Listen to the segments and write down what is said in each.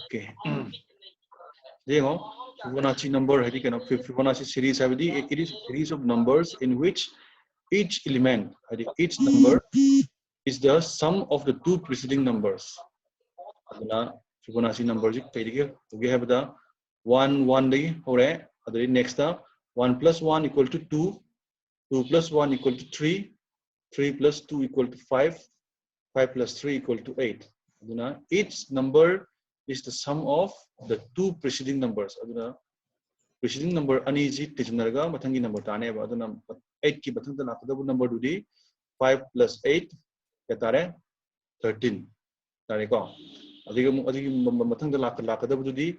Okay. Fibonacci number Fibonacci series it is a series of numbers in which each element, each number is the sum of the two preceding numbers. Fibonacci numbers we have the 1 1 next 1 plus 1 equal to 2, 2 plus 1 equal to 3, 3 plus 2 equal to 5, 5 plus 3 equal to 8. Each number is the sum of the two preceding numbers. Preceding number aniji tijunarga mathangi number tane 8 ki mathangda lakadabu number dudi 5 plus 8 katare 13 tare ko adigi mathangda lakadabu dudi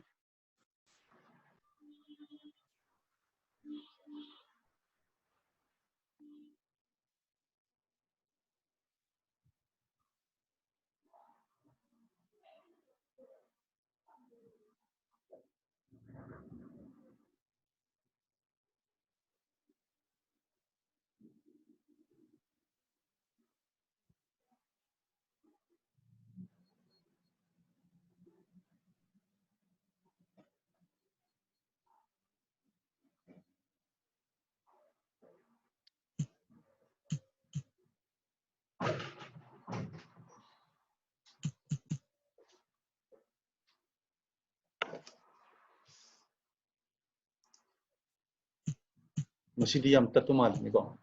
masidi yam tatu malini ko.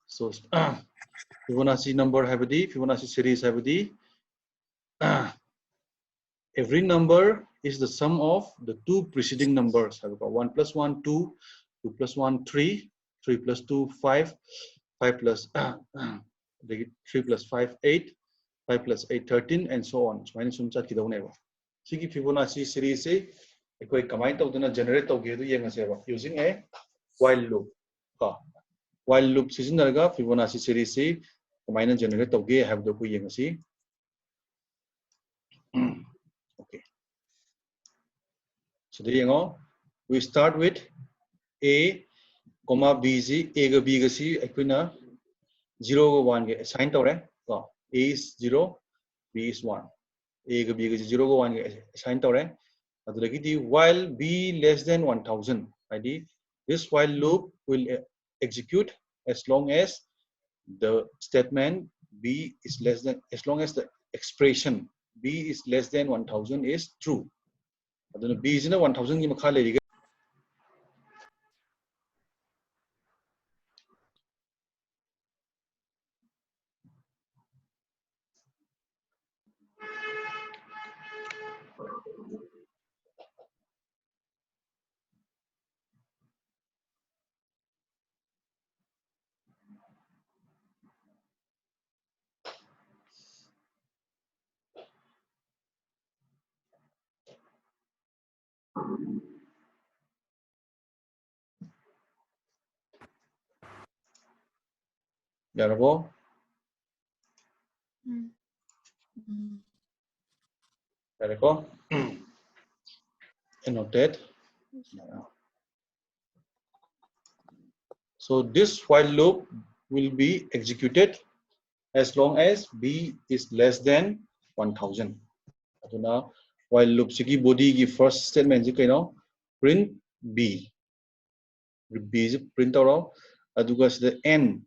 So Fibonacci number Fibonacci series every number is the sum of the two preceding numbers. 1 plus 1 2, 2 plus 1 3, 3 plus 2 5, 5 plus 3 plus 5 8, 5 plus 8 13 and so on. So sum chat kidawne sigi Fibonacci series se ekoi kamai tawdana generate tawge du yengaseba using a while loop. While loop sizinarga Fibonacci series se kamai generate tawge have do ku yengasi. Okay. So there you go. We start with A, comma B, A ga B ga C, equina 0 1 ge assign tore. A is 0, B is 1. A ga B ga 0 1 ge assign tore. While B less than 1000, this while loop will execute as long as the statement B is less than, as long as the expression B is less than 1000 is true. B is in a 1000 ki makha le Yarabo. Yarako. Annotate. So this while loop will be executed as long as B is less than 1000. Now, while loop sigi body ki first statement ji kaino print B. B is print out aduga the n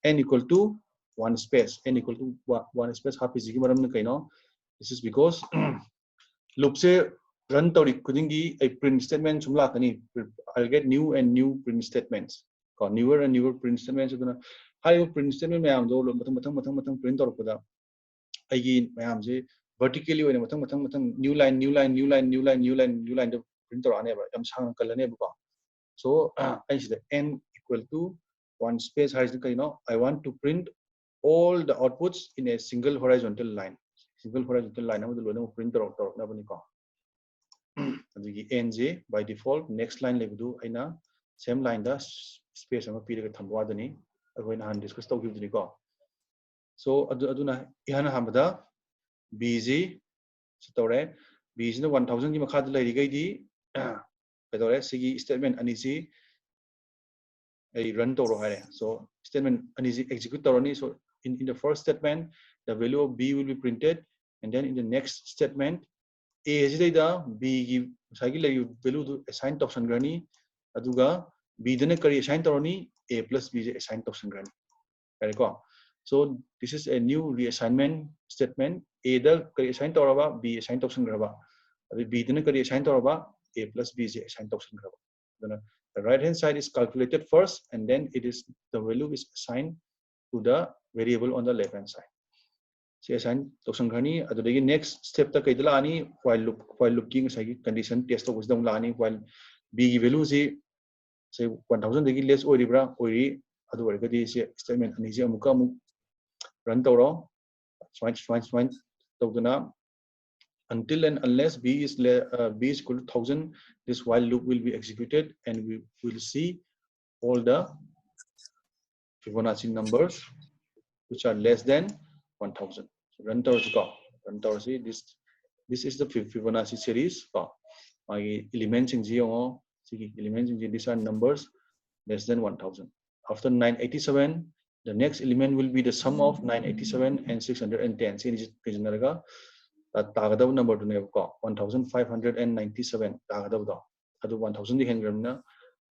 equal to 1 space, n equal to 1 space half is maram kaino. This is because loop se run tori kudingi a print statement sumla kani. I'll get new and new print statements. Newer and newer print statements aduna high print statement mayam do matang print tor pada agi mayam je vertically when matang new line the print tor ane ba yam sang kalane ba. So I the n equal to 1 space has the I want to print all the outputs in a single horizontal line. Single horizontal line amadu print tor na bani ko. NJ by default next line level aina same line da space ama piraga thamwadani akoina han discuss tawgibdini ko. So aduna ihana hamada BG sitore BG na 1000 ki makha da lai gai di pedore sigi statement ani si a run to rohare. So statement is execute toroni. So in the first statement, the value of b will be printed, and then in the next statement, a is the b value to assign to option granny. Aduga b then carry assign toroni a plus b assign to option granny. So this is a new reassignment statement. A the carry assign to raba b assign to option graba. B then carry assign to raba a plus b assign to option graba. The right hand side is calculated first, and then the value is assigned to the variable on the left hand side. So assign to grani. The next step ta kaidala ani while looking condition test to wisdom lani while b value say 1000 degi less or libra ori adu wargadi statement ani je amuka mu run to swine to until and unless b is equal to 1000, this while loop will be executed, and we will see all the Fibonacci numbers which are less than 1000. So run towards go. Run towards this is the Fibonacci series. My elements in zero, elements in these are numbers less than 1000. After 987, the next element will be the sum of 987 and 610. See, this is tagadaw number to never call 1597 tagadaw. Adu 1000 hengramna.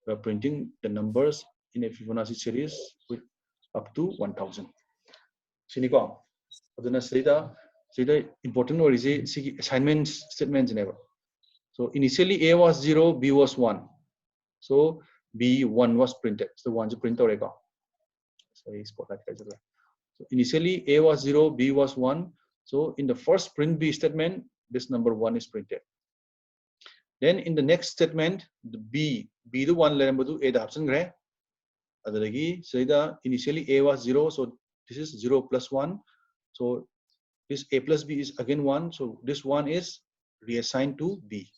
We are printing the numbers in a Fibonacci series with up to 1000. Siniko. Aduna say important or is assignment statements never. So initially A was 0, B was 1. So B1 was printed. So one to print or sorry, spotlight. So initially A was 0, B was 1. So in the first print B statement, this number 1 is printed. Then in the next statement, the B the one level A the option gray. So initially A was 0, so this is 0 plus 1. So this A plus B is again 1. So this 1 is reassigned to B.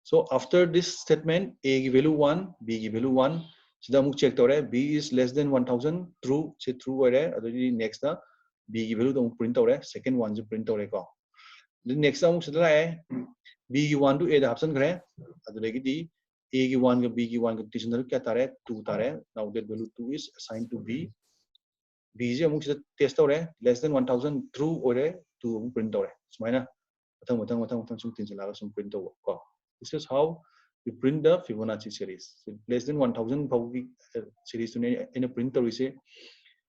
So after this statement, A value 1, B value 1. So check B is less than 1000. True, say true. Next B value print second one is print. The next B one to A the option A one B one kya 2 now that value 2 is assigned to B. B is test less than 1000 true or 2 print print. This is how we print the Fibonacci series. So less than 1000 series in a printer we say.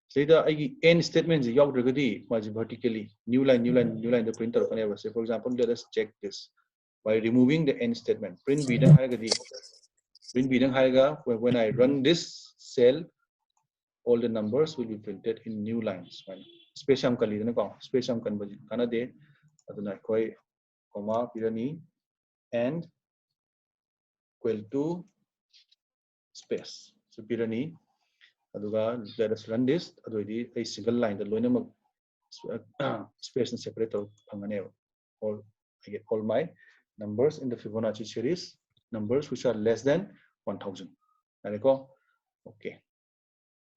So the n statements was vertically new line the printer. Say for example, let us check this by removing the n statement. Print B when I run this cell, all the numbers will be printed in new lines. Spatium conversion Canada aduna koi comma pirani and equal to space. So pirani aduga let us run this a single line the loinam space and separator I get all my numbers in the Fibonacci series, numbers which are less than 1000. Okay.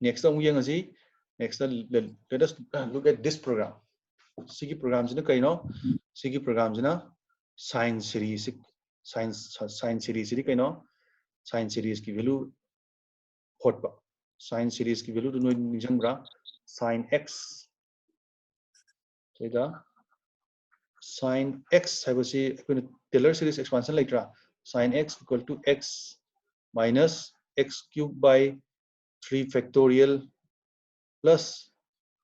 Next next let us look at this program. Sigi programs in Sigi programs in sine series sine series sine series ki value hotba sine series ki value to know sine x sine x have a Taylor series expansion later sine x equal to x minus x cubed by 3 factorial plus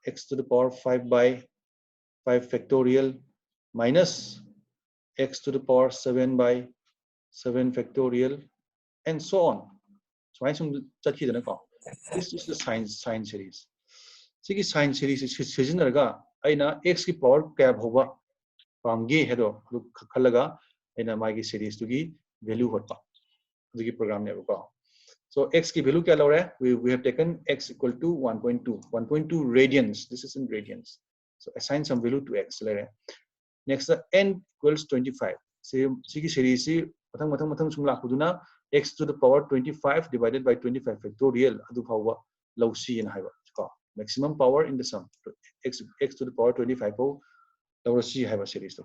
x to the power 5 by 5 factorial minus x to the power 7 by 7 factorial and so on. So this is the sine series. Sigi sine series is sizinaraga aina x ki power kaya hoba pamge hedo khalaga aina magi series to gi value hotpa the program ne ko. So x ki value kya lore we have taken x equal to 1.2 radians. This is in radians. So assign some value to x. Next n equals 25. Say sigi series mathang x to the power 25 divided by 25 factorial adu phawa low c in haiba maximum power in the sum x to the power 25 low c haiba series to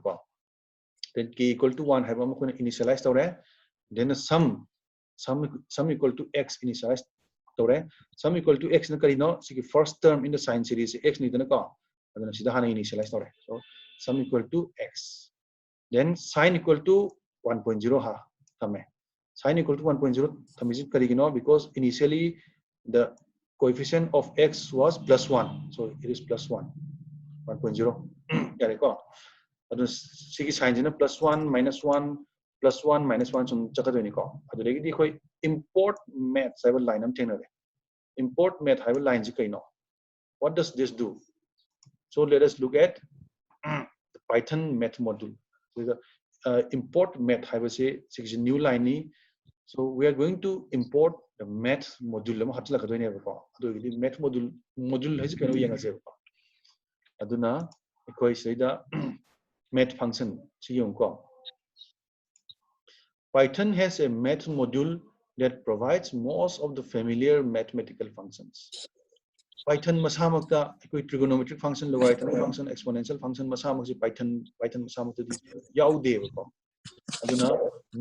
then k equal to 1 haiba makuna initialize then the sum equal to x initialized tore sum equal to x na kari no sigi first term in the sine series x ni dana ko aduna sida hana initialize tore so sum equal to x then sine equal to 1.0 ha thame sine equal to 1.0 thamiji kari no because initially the coefficient of x was plus 1 so it is plus 1 1.0 yare ko aduna sigi sine na plus 1 minus 1 plus 1 minus 1 sum chakadoni ko adulegi di khoi import math cyber line am thena import math cyber line ji kaino what does this do so let us look at the python math module so the import math cyber say six new line ni so we are going to import the math module am hatla kadoi ne ko adulegi math module hai ji kaino yenga se ko aduna ekoi seida math function si yong ko Python has a math module that provides most of the familiar mathematical functions. Python masamakta ekoi trigonometric function logarithmic function exponential function masamak si Python masamakta di yaude ko aduna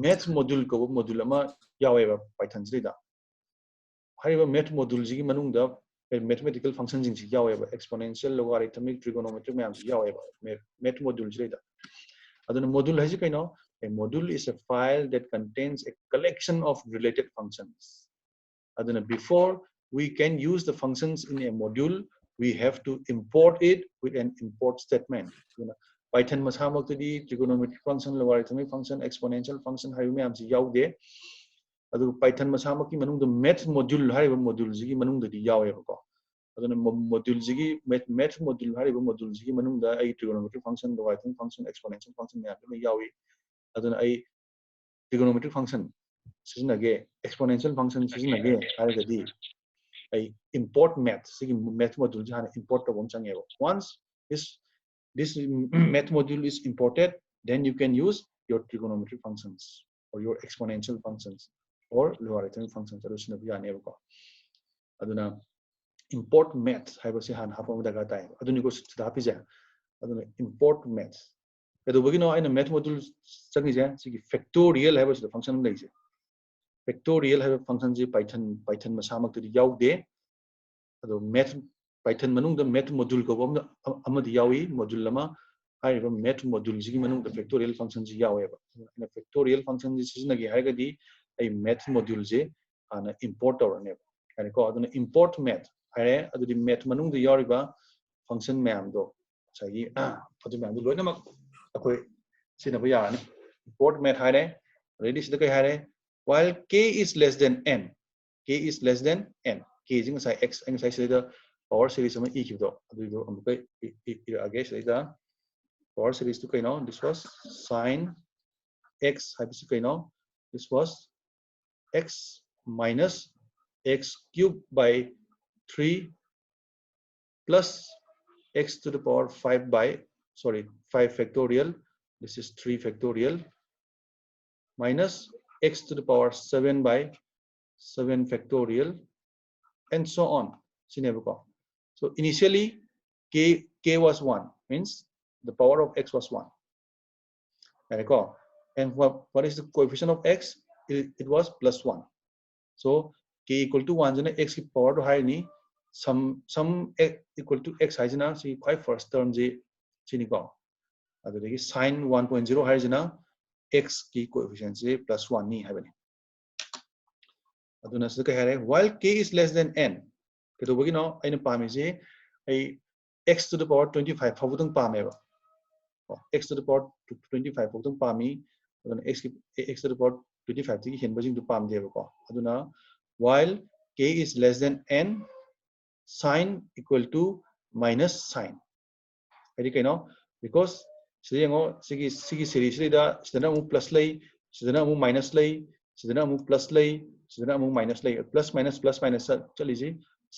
math module ko module ama yawe ba Python sida hariba math module ji manung da mathematical function jing si yawe ba exponential logarithmic trigonometric mayam si yawe ba math module sida aduna module hai ji kaino a module is a file that contains a collection of related functions. Aduna before we can use the functions in a module, we have to import it with an import statement. Python masamak di trigonometric function, logarithmic function, exponential function hari me amsi yaude. Adu Python masamak ki manung the math module hari module ji manung di yawe ko. Aduna module ji math module hari module ji manung da ai trigonometric function, logarithmic function, exponential function me yawe. aduna ai trigonometric function sizinage exponential function sizinage haragadi ai import math sigi math module jana import to bom change once this math module is imported then you can use your trigonometric functions or your exponential functions or logarithmic functions adusina biyane ko aduna import math haibasi han hapam daga tai aduni ko sida pija aduna import math Kedubagino in a math module changi sigi factorial have the function like factorial have function ji Python masamak to yaude ado math Python manung the math module ko amadi yawi module lama hai math module ji manung the factorial function ji yawe in a factorial function ji sizinagi haigadi ai math module je ana import or ne ani ko aduna import math hare adu math manung the yariba function mayam do sagi adu mayam do loina akoi sinaba yani import math hare ready sida kai hare while k is less than n k is less than n k jing sai x ang sai sida power series ama e kido adu do am kai age sida power series to kai no this was sin x habis kai no this was x minus x cubed by 3 plus x to the power 5 by 5 factorial this is 3 factorial minus x to the power 7 by 7 factorial and so on so initially k was 1 means the power of x was 1 and what is the coefficient of x it was plus 1 so k equal to 1 jana x ki power to high ni some equal to x high jana see quite first term je chini ko adudagi sin 1.0 high jana x ki coefficient je plus 1 ni habani aduna sida kai hare while k is less than n kedobagi no aina pami je ai x to the power 25 phawutang pame ba x to the power 25 phawutang pami aduna x to the power 25 ti hen bajing tu pam de ba ko aduna while k is less than n sin equal to minus sin adi kaino because siyango sigi series da sidana mu plus lay sidana mu minus lay sidana mu plus lay sidana mu minus lay plus minus chali ji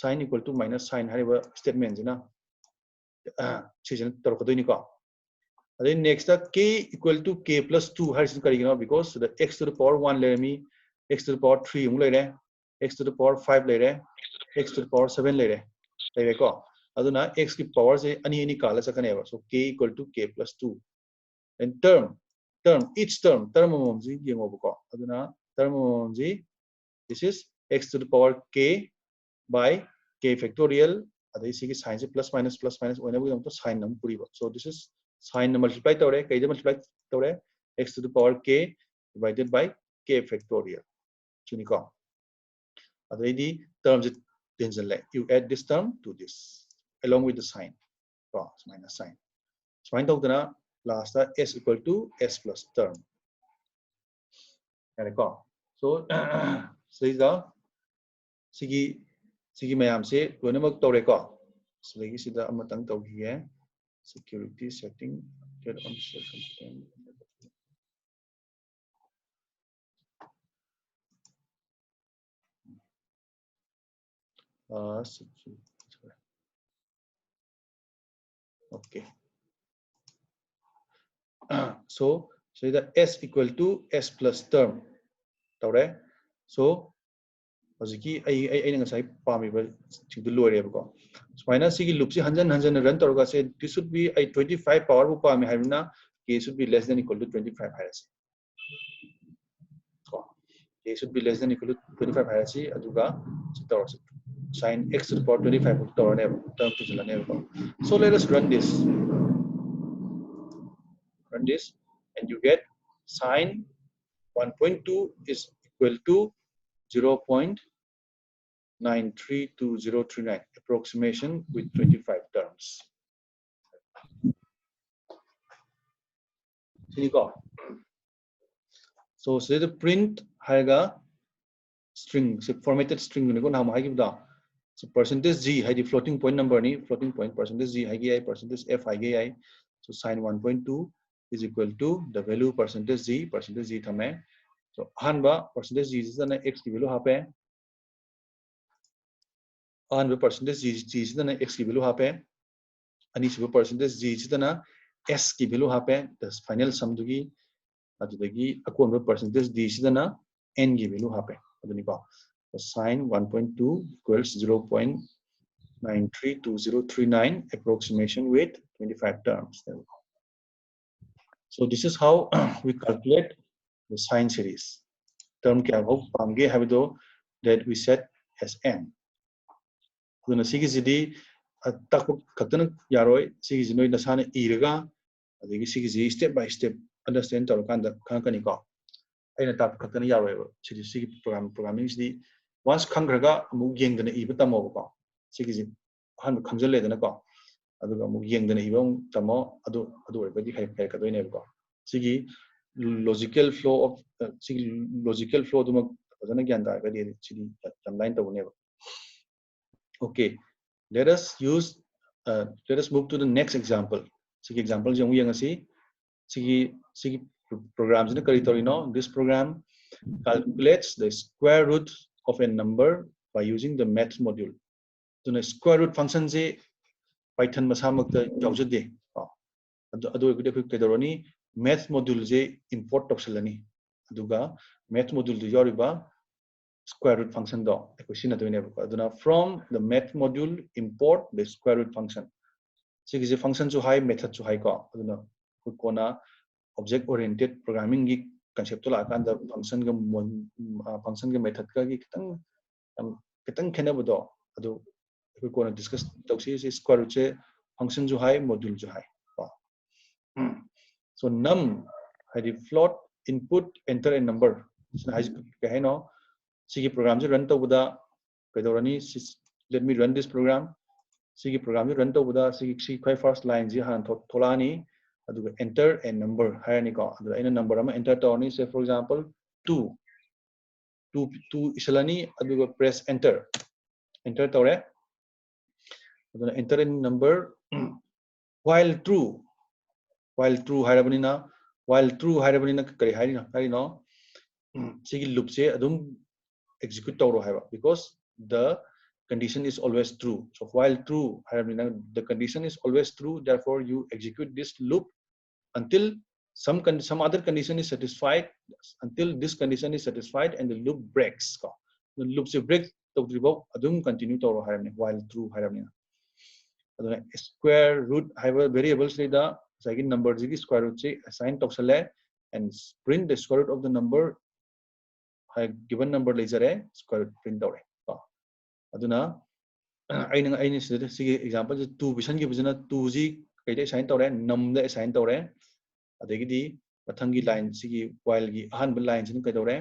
sin equal to minus sin hariba statement jina season torkodoi ni ko adi next k equal to k plus 2 harisin karigino because the x to the power 1 le mi x to the power 3 mu le re x to the power 5 le re x to the power 7 le re ko aduna x ki power se ani kala sakane ba so k equal to k plus 2 and each term amom ji yengo ko aduna term amom ji this is x to the power k by k factorial adai sigi sign plus minus oina bu to sign nam puri. So this is sign multiply tore k multiply tore x to the power k divided by k factorial chini ko adai di terms tension like you add this term to this along with the sign minus sign sign to dana last s equal to s plus term so this is the sigi sigi mayam se loinamak tore ko sigi sida amatang tawhiye security setting get on second okay so the s equal to s plus term tawre so hojiki ai ngasai pamiba chingdu loire ko sumaina sigi loop si hanjan run toroga se this should be a 25 power bu pami haibna k should be less than equal to 25 hairasi k should be less than equal to 25 hairasi aduga sin x to the power 25 torne term to jilane so let us run this and you get sin 1.2 is equal to 0.932039 approximation with 25 terms. So say the print haga string formatted string ko naam hai gibda so percentage g hai the floating point number ni floating point percentage g hai gi percentage f hai gi so sin 1.2 is equal to the value percentage g thame so hanba percentage g is the x ki value hape hanba percentage g is the x ki value hape ani siba percentage g is the s ki value hape the final sum dugi adudagi akonba percentage d is the n ki value hape aduni ko sin 1.2 equals 0.932039 approximation with 25 terms. So this is how we calculate the sine series. Term kya ho pamge habido that we set as n. Duna sigi sidi tak katana yaroi sigi sinoi nasana iraga adigi sigi step by step understand tor kanda kani ko. Aina tak katana yaroi sigi programming sidi once khangraga amu yengdana iba tamo ko sigi han khamjale dana ko aduga amu yengdana iba tamo adu oribadi khai kadoi ko sigi logical flow of sigi logical flow duma fazana gyan da ga di sigi timeline to ne okay let us move to the next example sigi example jong yang asi sigi programs ne kari tori no this program calculates the square root of a number by using the math module to the square root function je python masamak ta jawjade adu kedoroni math module je import optionani aduga math module du yoriba square root function do equation adune aduna from the math module import the square root function sigi function ju high method ju high ko aduna kona object oriented programming gi concept la kan da function ga method ka gi kitang khena bodo adu kona discuss tawsi square root je function ju high module ju high so num had the float input enter a number hai no sigi program je run to buda kedorani let me run this program sigi program je run to buda sigi khai first line je han tholani adu enter a number hayani ko adu aina number ama enter tawni say for example 2 isalani adu press enter tawre adu enter a number while true harabanina kari harino sigi loop se adum execute tawro haiba because the condition is always true so while true harabanina the condition is always true therefore you execute this loop until some other condition is satisfied until this condition is satisfied and the loop breaks the loop se break tawdribo adum continue tawro harabani while true harabanina aduna square root haiba variables da second number ji square root se assign toxale and print the square root of the number given number laser square root print dore aduna aina sige example 2 bisan gi bujana 2 ji kaida assign tore num da assign tore adagidi mathangi line sigi while gi ahan line sin kaidore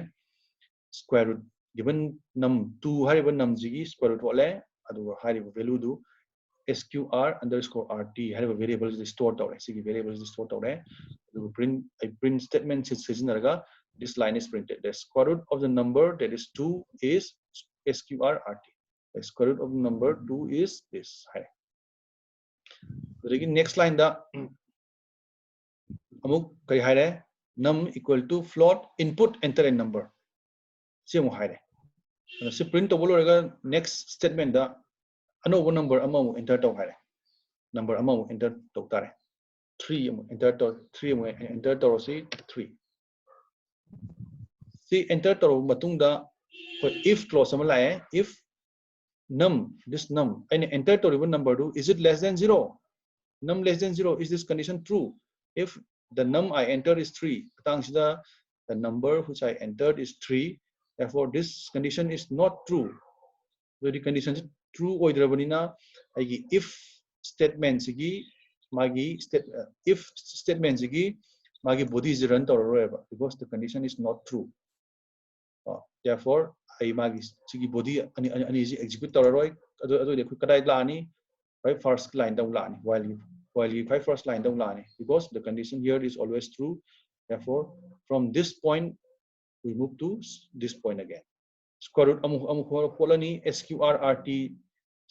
square root given num 2 hariba num ji square root wale adu hariba value du sqr underscore rt hariba variable is store tore sigi variable is store tore adu print statement sizinaraga this line is printed. The square root of the number that is 2 is sqr rt. The square root of the number 2 is this. The next line da amuk kay hai num equal to float input enter a number. Si mo hai si print to next statement da ano number among enter to hai number among enter to tare 3 enter to 3 enter to si 3 si enter to matung da if clause sama la if num this num and enter to number do is it less than 0 num less than 0 is this condition true if the num I entered is 3 the number which I entered is 3 therefore this condition is not true the condition is true oidrabanina if statement sigi magi if statement sigi magi body is run toroeba because the condition is not true therefore I magi sigi body ani execute toroi adu de kadai lani right first line down lani while you first line down lani because the condition here is always true therefore from this point we move to this point again square root amuk holani sqrt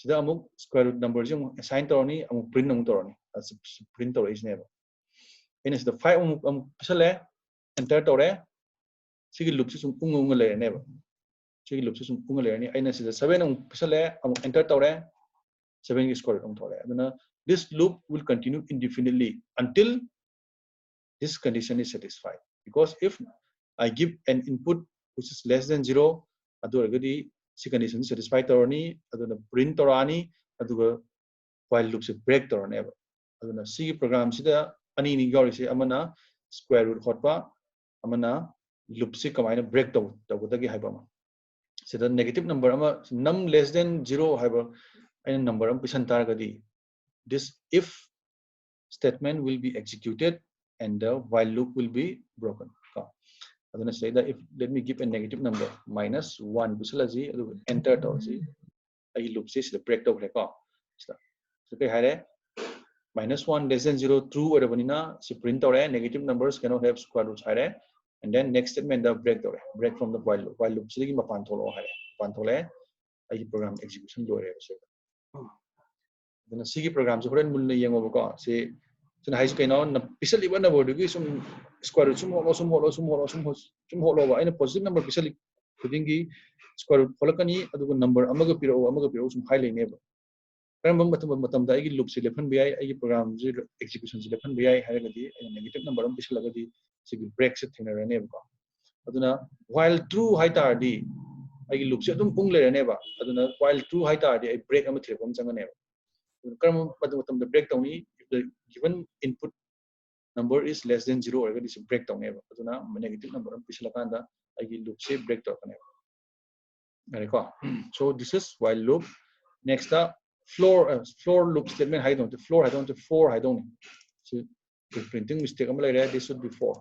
sida amuk square root number jung assign toroni amuk print amuk toroni as print tor is never in is the 5 amuk pisale enter tore sigi loop sum ung le never sigi loop sum ung le ni aina sida 7 amuk pisale amuk enter tore 7 is square root amuk tore aduna this loop will continue indefinitely until this condition is satisfied because if I give an input which is less than 0 aduragadi si condition satisfied torani aduna print torani aduga while loop se break torani aduna si program sida ani ni gori se amana square root hotpa amana loop se kamaina break tawdagi haiba ma sida negative number ama num less than 0 haiba and number am pisan targadi this if statement will be executed and the while loop will be broken aduna say that if let me give a negative number minus 1 bisalaji enter to si ai loop se break to le ko so ke hare minus 1 less than 0 true or banina si print to negative numbers cannot have square roots hare and then next statement the break from the while loop si gi mapan tholo hare mapan thole ai program execution do re so aduna si gi program so horen mulna yengo ko si so high school na pisal iba na board gi sum square root sum holo ba ina positive number pisal kudingi square root holakani adugo number amaga piro sum high line ba karam matam da igi loop se lephan bi ai program ji execution se lephan bi ai haragadi negative number am pisal lagadi sig break se thina rane ba aduna while true high tar di ai loop se adum ung le rane ba aduna while true high tar di ai break am thirepom changane ba karam matam da break tawni if the given input number is less than 0 or is break down ever aduna negative number am pisala kanda agi loop se break down kane ko so this is while loop next the floor loop statement I don't the floor I don't the 4 I don't so the printing mistake am like this should be 4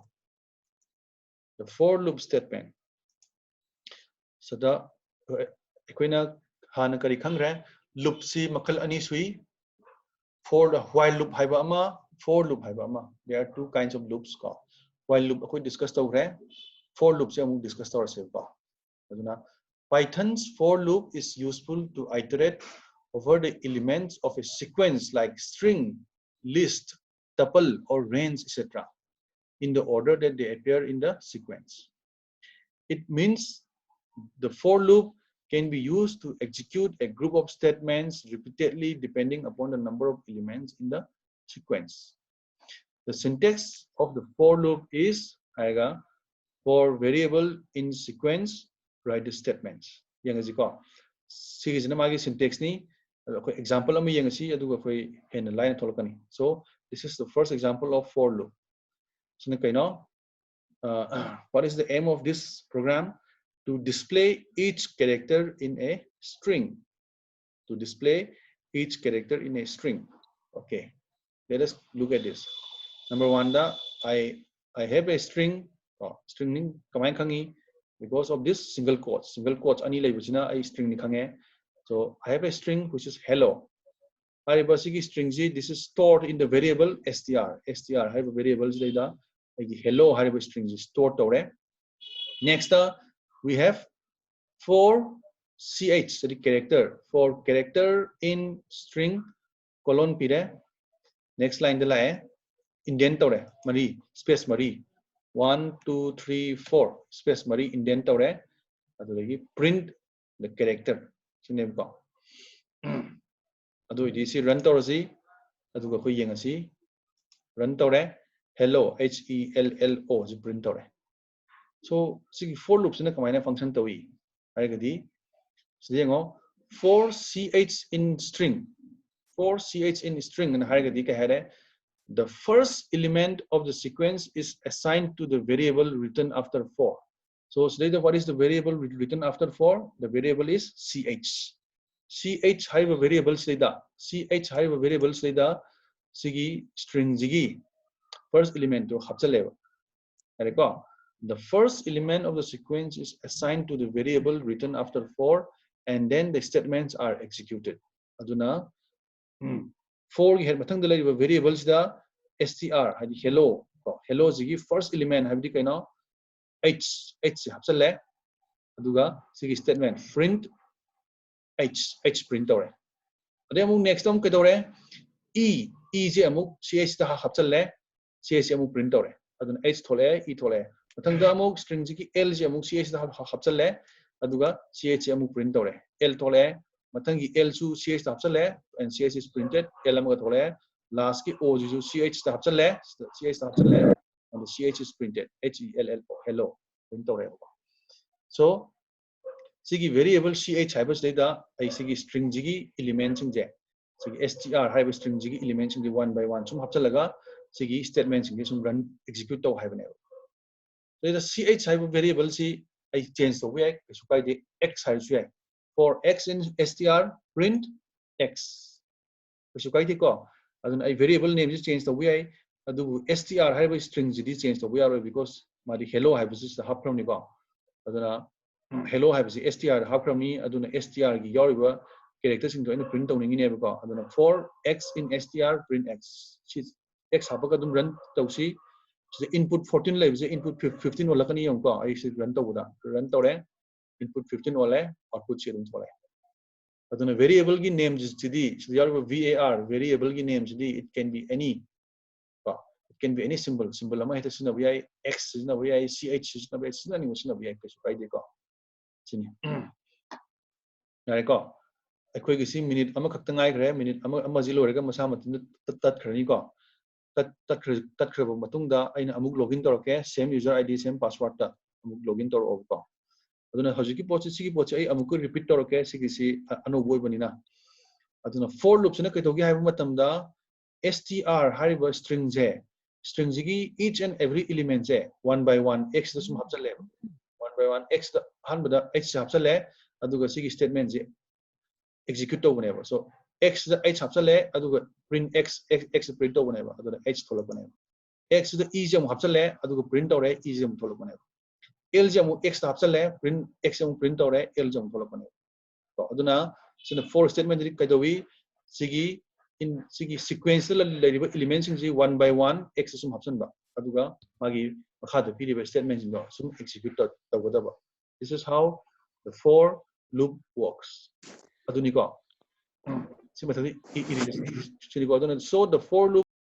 the for loop statement so the equina hana kari khangre loop si makal ani sui for the while loop haiba ama for loop haiba ama there are two kinds of loops ko while loop akoi discuss tawre for loop se amuk discuss tawre se ba aduna python's for loop is useful to iterate over the elements of a sequence like string list tuple or range etc in the order that they appear in the sequence it means the for loop can be used to execute a group of statements repeatedly depending upon the number of elements in the sequence. The syntax of the for loop is for variable in sequence write the statements. Yang ko sige na magi syntax ni example am yang si aduga koi hen line tholakani. So this is the first example of for loop. So what is the aim of this program? To display each character in a string to display each character in a string. Okay, let us look at this. Number one, I have a string. String kamai khangi because of this single quotes. Single quotes ani leibusina I string ni khange. So I have a string which is hello. Haribasigi string G, this is stored in the variable str. Str have variables data. Hello hariba string G stored tore. Next, we have for ch, so the character. For character in string colon pire. Next line the line indent tore. Mari space mari. 1, 2, 3, 4 space mari indent tore. Print the character. Adu run tore aduga ko yengasi run tore hello hello print tore. So for loops na kamay na function tawi harigadi sidengo for ch in string and harigadi ka hare the first element of the sequence is assigned to the variable written after for. So what is the variable written after for? The variable is ch. ch have a variable slida. ch have a variable slida. Sigi string zigi first element to hapchalewa. The first element of the sequence is assigned to the variable written after for, and then the statements are executed. Aduna for you have the variables the str hello hello zigi first element have the kind of h hapchale aduga sigi statement print h print ore. Then next time kedore e je amuk ch da hapchale ch amuk print ore. Aduna h thole e thole. Matangda amuk string ji l je amuk ch da hapchale aduga ch amuk print ore. L thole matangi l su ch da hapchale and ch is printed l amuk thole last ki o ju ch da hapchale and the ch is printed hell hello print ore. So sigi variable ch hyper data I sigi string ji element sing je sigi str hyper string ji element sing one by one sum hapchalaga sigi statement sing sum run execute to have never. So the ch hyper variable si I change the way I the x hyper for x in str print x so kai ko adun I variable name is change the way adu str hyper string ji change the way because mari hello hyper is the half from ni ko aduna hello hyper str half from ni aduna str gi yoriba characters into any print owning in ever ko aduna for x in str print x x hapaga dum run tawsi the input 14 live the input 15 wala kani yong ko I should run tawre input 15 wala output shading wala aduna variable gi name jidi var variable gi name jidi it can be any it can be any symbol ama heta sina vi x sina vi ch sina vi sina ni sina vi ko kai de ko sini nare ko akhoi gi si minute ama khakta ngai gre minute ama ji lorega masa matin tat khrani ko tat khre matung da aina amuk login torake same user id same password ta amuk login tor of ko aduna hojiki pochi sigi pochi ai amuk repeat torake sigi si anu boy banina aduna for loop sina kai togi haibu matam da str hariba string gi each and every element je one by one x da sum hapchale one by one x da hanbada h hapchale aduga sigi statement je execute to whenever so x the h hapchale aduga print x print to whenever aduga h tholok whenever x the e jam hapchale aduga print ore e jam tholok whenever l jam x hapchale print x jam print ore l jam tholok whenever so aduna sina for statement ri kaidowi sigi in sigi sequential elements sing one by one x sum hapchan ba aduga magi makha da piriba statement sing sum execute to godaba. This is how the for loop works aduni ko so the for loop